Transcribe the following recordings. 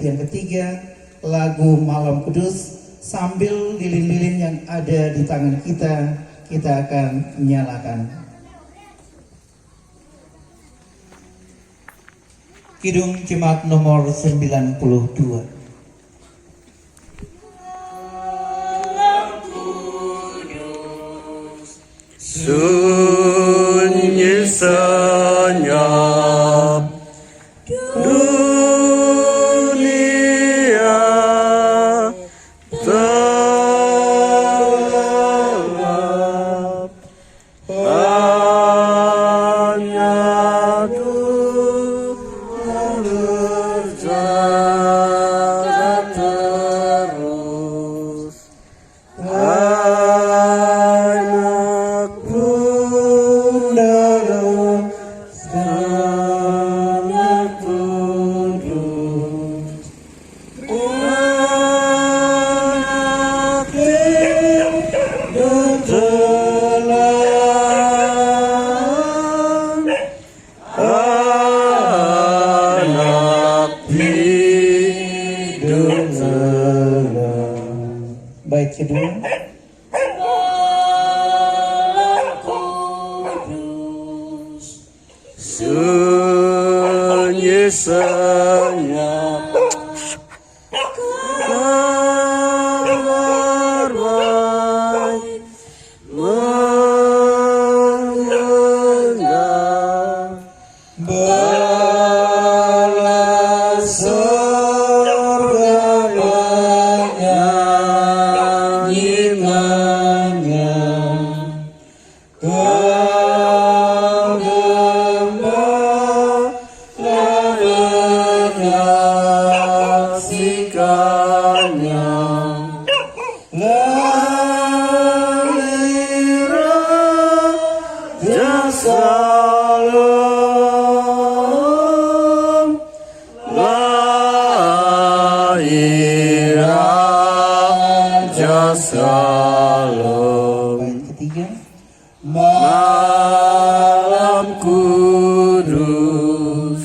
yang ketiga, lagu Malam Kudus. Sambil lilin-lilin yang ada di tangan kita akan nyalakan. Kidung Jemaat nomor 92. Sunyi senyap dunia terlelap, hanya Tuhan berjaga terus. Baik, kedua. Sunyi senyap kabar baik mengenggam balas surga menyanyikannya. Salam Raja Salam. Baik, ketiga. Malam kudus,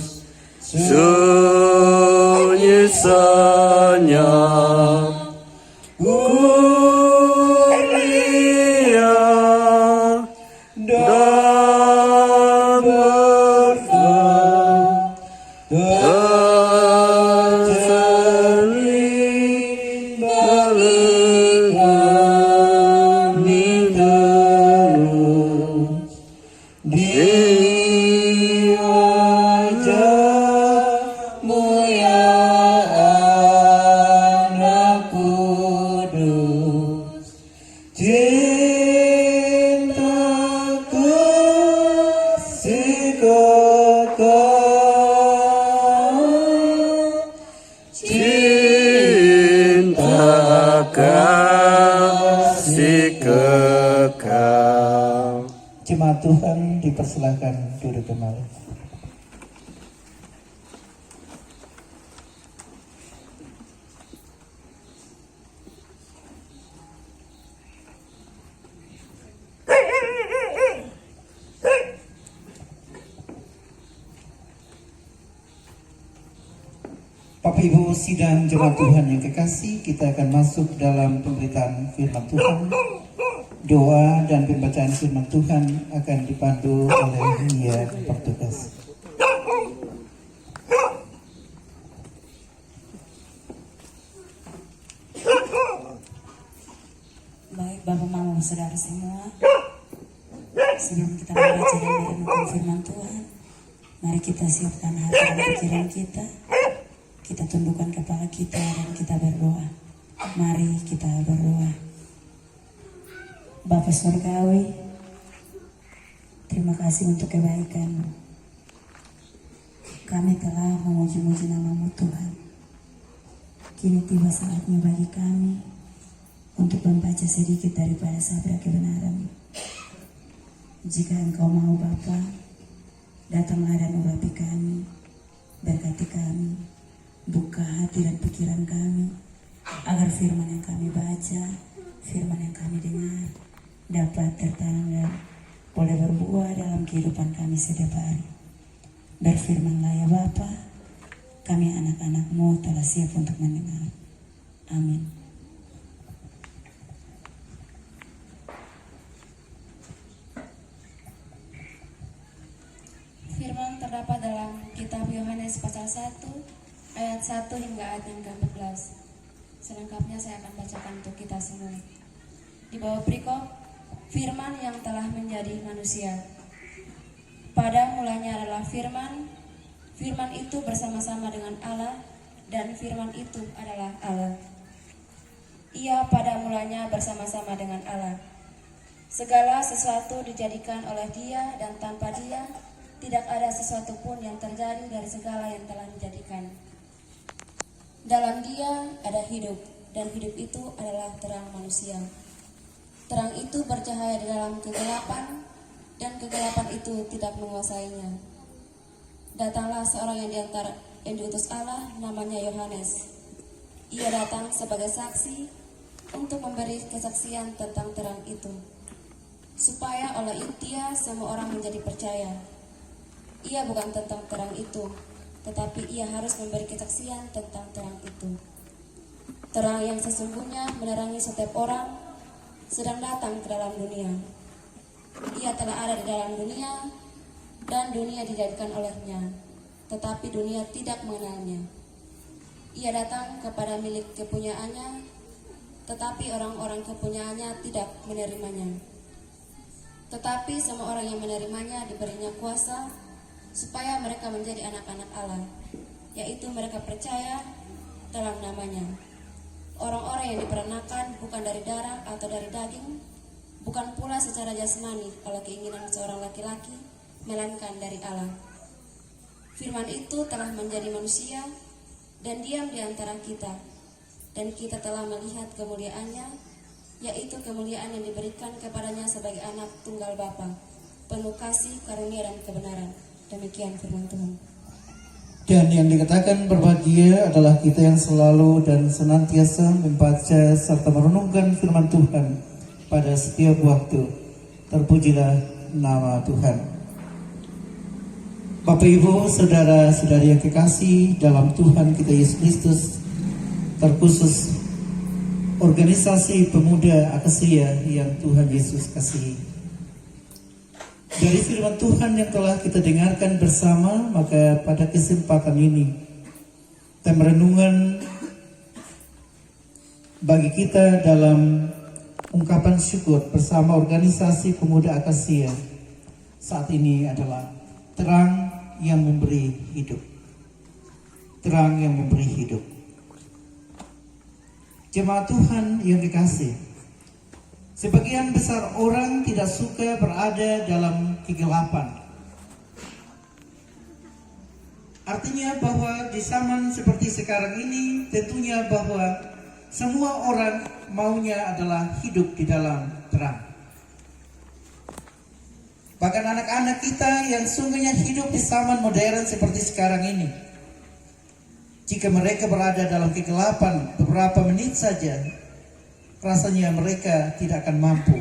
sunyi senyap, kuliah dan berfirman, terselip berlengani terus di wajahmu ya Anak Kudus. Cintaku si kekal, cinta kasih kekal. Jemaat Tuhan dipersilakan duduk kembali. Bapak Ibu sidang jemaat Tuhan yang kekasih, kita akan masuk dalam pemberitaan firman Tuhan. Doa dan pembacaan firman Tuhan akan dipandu oleh Nia Pertugas. Baik Bapak Mama Saudara semua, sebelum kita membaca dan merenungkan firman Tuhan, mari kita siapkan hati dan pikiran kita. Kita tundukkan kepala kita dan kita berdoa. Mari kita berdoa. Bapa Surgawi, terima kasih untuk kebaikan-Mu. Kami telah memuji-muji nama-Mu Tuhan. Kini tiba saatnya bagi kami untuk membaca sedikit daripada sabda kebenaran. Jika Engkau mau Bapa, datanglah dan urapi kami, berkati kami, buka hati dan pikiran kami, agar firman yang kami baca, firman yang kami dengar, dapat tertanam dan boleh berbuah dalam kehidupan kami setiap hari. Berfirmanlah ya Bapa, kami anak-anak-Mu telah siap untuk mendengar. Amin. Firman terdapat dalam kitab Yohanes pasal 1 ayat 1 hingga ayat yang ke-14. Selengkapnya saya akan bacakan untuk kita semua. Di bawah perikop, firman yang telah menjadi manusia. Pada mulanya adalah firman, firman itu bersama-sama dengan Allah, dan firman itu adalah Allah. Ia pada mulanya bersama-sama dengan Allah. Segala sesuatu dijadikan oleh Dia, dan tanpa Dia tidak ada sesuatu pun yang terjadi dari segala yang telah dijadikan. Dalam Dia ada hidup, dan hidup itu adalah terang manusia. Terang itu bercahaya di dalam kegelapan, dan kegelapan itu tidak menguasainya. Datanglah seorang yang diutus Allah, namanya Yohanes. Ia datang sebagai saksi untuk memberi kesaksian tentang terang itu, supaya oleh Dia semua orang menjadi percaya. Ia bukan tentang terang itu, tetapi ia harus memberi kesaksian tentang terang itu. Terang yang sesungguhnya menerangi setiap orang sedang datang ke dalam dunia. Ia telah ada di dalam dunia, dan dunia dijadikan olehnya, tetapi dunia tidak mengenalnya. Ia datang kepada milik kepunyaannya, tetapi orang-orang kepunyaannya tidak menerimanya. Tetapi semua orang yang menerimanya diberinya kuasa supaya mereka menjadi anak-anak Allah, yaitu mereka percaya dalam namanya. Orang-orang yang diperanakan bukan dari darah atau dari daging, bukan pula secara jasmani oleh keinginan seorang laki-laki, melainkan dari Allah. Firman itu telah menjadi manusia dan diam di antara kita, dan kita telah melihat kemuliaannya, yaitu kemuliaan yang diberikan kepadanya sebagai anak tunggal Bapa, penuh kasih, karunia, dan kebenaran. Demikian firman Tuhan. Dan yang dikatakan berbahagia adalah kita yang selalu dan senantiasa membaca serta merenungkan firman Tuhan pada setiap waktu. Terpujilah nama Tuhan. Bapak Ibu, saudara-saudari yang kekasih dalam Tuhan kita Yesus Kristus, terkhusus organisasi pemuda Akasia yang Tuhan Yesus kasihi. Dari firman Tuhan yang telah kita dengarkan bersama, maka pada kesempatan ini tema renungan bagi kita dalam ungkapan syukur bersama organisasi pemuda Akasia saat ini adalah terang yang memberi hidup. Terang yang memberi hidup. Jemaat Tuhan yang dikasihi, sebagian besar orang tidak suka berada dalam kegelapan. Artinya bahwa di zaman seperti sekarang ini tentunya bahwa semua orang maunya adalah hidup di dalam terang. Bahkan anak-anak kita yang sungguhnya hidup di zaman modern seperti sekarang ini, jika mereka berada dalam kegelapan beberapa menit saja, rasanya mereka tidak akan mampu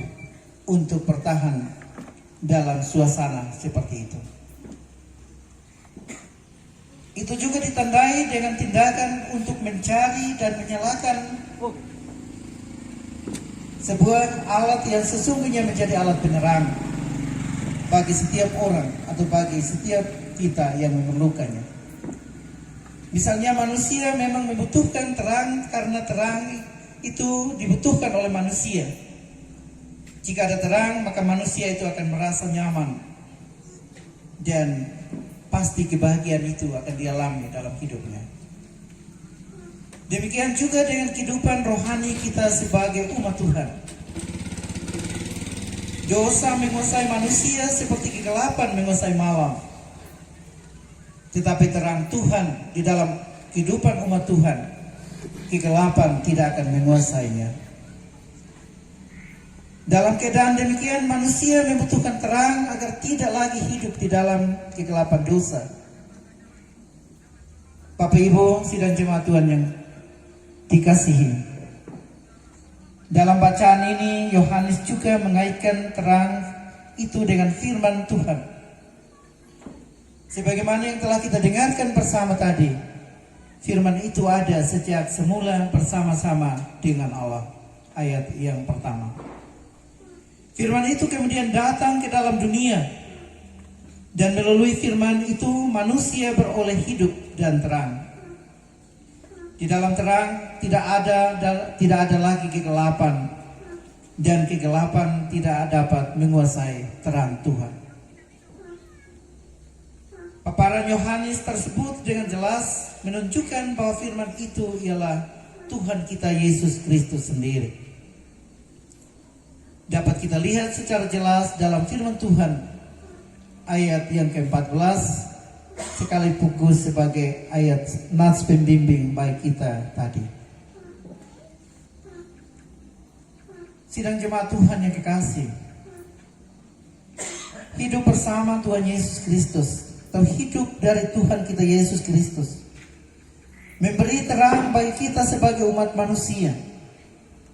untuk bertahan dalam suasana seperti itu. Itu juga ditandai dengan tindakan untuk mencari dan menyalakan sebuah alat yang sesungguhnya menjadi alat penerang bagi setiap orang atau bagi setiap kita yang memerlukannya. Misalnya manusia memang membutuhkan terang karena terang itu dibutuhkan oleh manusia. Jika ada terang, maka manusia itu akan merasa nyaman, dan pasti kebahagiaan itu akan dialami dalam hidupnya. Demikian juga dengan kehidupan rohani kita sebagai umat Tuhan. Dosa menguasai manusia seperti kegelapan menguasai malam. Tetapi terang Tuhan di dalam kehidupan umat Tuhan, kegelapan tidak akan menguasainya. Dalam keadaan demikian, manusia membutuhkan terang agar tidak lagi hidup di dalam kegelapan dosa. Bapak Ibu, sidang jemaat Tuhan yang dikasihi, dalam bacaan ini Yohanes juga mengaitkan terang itu dengan firman Tuhan. Sebagaimana yang telah kita dengarkan bersama tadi, Firman itu ada sejak semula bersama-sama dengan Allah. Ayat yang pertama. Firman itu kemudian datang ke dalam dunia, dan melalui firman itu manusia beroleh hidup dan terang. Di dalam terang tidak ada lagi kegelapan, dan kegelapan tidak dapat menguasai terang Tuhan. Paparan Yohanes tersebut dengan jelas menunjukkan bahwa firman itu ialah Tuhan kita Yesus Kristus sendiri. Dapat kita lihat secara jelas dalam firman Tuhan ayat yang ke-14, sekaligus sebagai ayat nats pembimbing baik kita tadi. Sidang jemaat Tuhan yang kekasih, hidup bersama Tuhan Yesus Kristus atau hidup dari Tuhan kita Yesus Kristus memberi terang bagi kita sebagai umat manusia,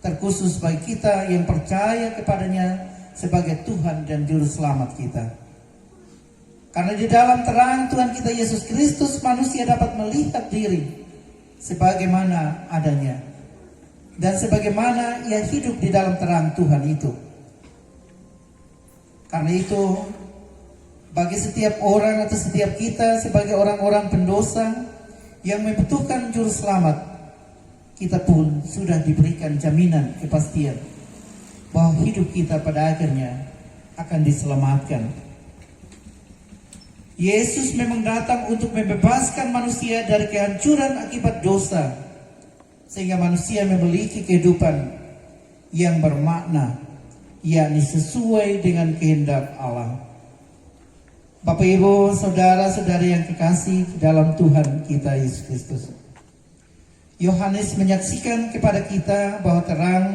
terkhusus bagi kita yang percaya kepadanya sebagai Tuhan dan Juru Selamat kita. Karena di dalam terang Tuhan kita Yesus Kristus, manusia dapat melihat diri sebagaimana adanya, dan sebagaimana ia hidup di dalam terang Tuhan itu. Karena itu, bagi setiap orang atau setiap kita sebagai orang-orang pendosa yang membutuhkan Juru Selamat, kita pun sudah diberikan jaminan kepastian bahwa hidup kita pada akhirnya akan diselamatkan. Yesus memang datang untuk membebaskan manusia dari kehancuran akibat dosa, sehingga manusia memiliki kehidupan yang bermakna, yakni sesuai dengan kehendak Allah. Bapak, Ibu, saudara-saudari yang kekasih dalam Tuhan kita Yesus Kristus, Yohanes menyaksikan kepada kita bahwa terang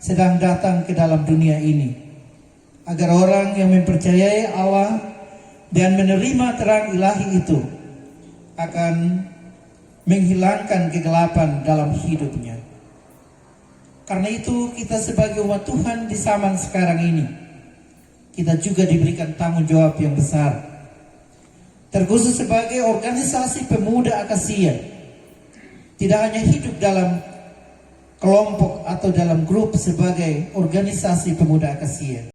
sedang datang ke dalam dunia ini, agar orang yang mempercayai Allah dan menerima terang ilahi itu akan menghilangkan kegelapan dalam hidupnya. Karena itu kita sebagai umat Tuhan di zaman sekarang ini, kita juga diberikan tanggung jawab yang besar, terkhusus sebagai organisasi pemuda Akasia. Tidak hanya hidup dalam kelompok atau dalam grup sebagai organisasi pemuda Akasia,